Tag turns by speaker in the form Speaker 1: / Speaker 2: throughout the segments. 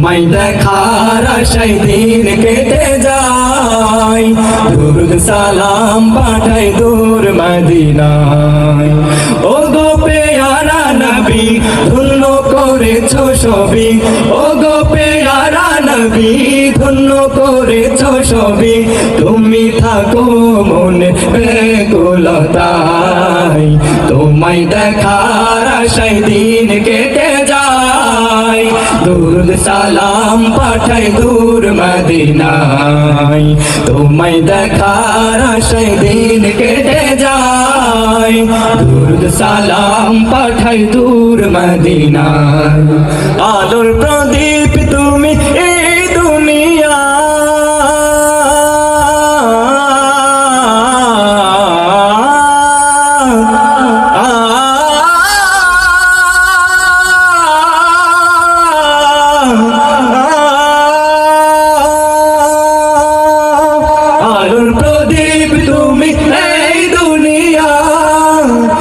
Speaker 1: তোমায় দেখার আশায় দিন কেটে যায় দুরুদ সালাম পাঠাই দূর মদিনায় ও গো পেয়ারা নবী ধন্য করেছো সবই ও গো পেয়ারা নবী ধন্য করেছো সবই তুমি থাকো মনে ব্যাকুলতায় তোমায় দেখার আশায় দিন কেটে যায় দুরুদ সালাম পাঠাই দূর মদিনায় তোমায় দেখার আশায় দিন কেটে যায় দুরুদ সালাম পাঠাই দূর মদিনায় আলোর প্রদীপ তুমি এই দুনিয়া আলোর প্রদীপ তুমি এই দুনিয়া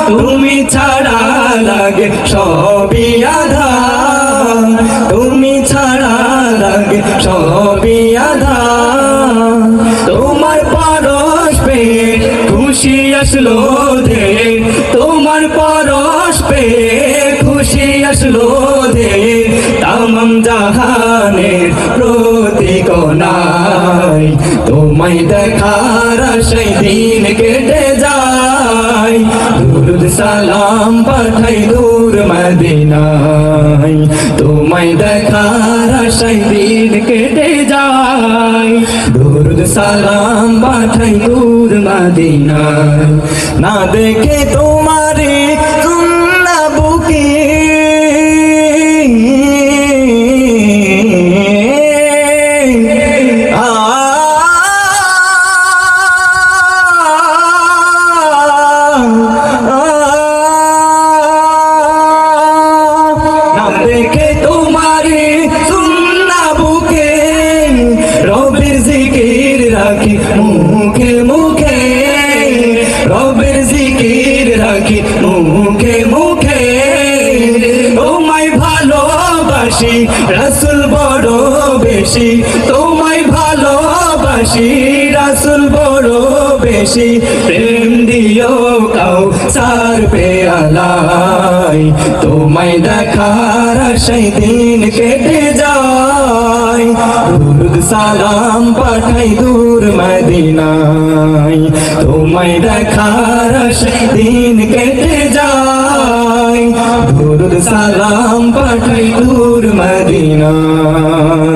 Speaker 1: তুমি ছাড়া লাগে সবই আঁধার তুমি ছাড়া লাগে সবই আঁধার তোমার পরশ পেয়ে খুশি আসলো দে তোমার পরশ পেয়ে খুশি আসলো দে তামাম জাহানের প্রতিকোণায় তোমায় দেখার আশায় দিন কেটে যায় দুরুদ সালাম পাঠাই দূর মদিনায় তোমায় দেখার আশায় দিন কেটে যায় দুরুদ সালাম পাঠাই দূর মদিনায় না দেখে তোমারে সুন্না বুকে দেখে তোমারে সুন্না বুকে রবের জিকির রাখি মুখে মুখে রবের জিকির রাখি মুখে মুখে তোমায় ভালোবাসি রাসূল বড় বেশি তোমায় ভালোবাসি রাসূল বড় বেশি প্রেম দিও কাউসার পেয়ালায় তোমায় দেখার আশায় দিন কেটে যায় দুরুদ সালাম পাঠাই দূর মদিনায় তোমায় দেখার আশায় দিন কেটে যায় দুরুদ সালাম পাঠাই দূর মদিনায়।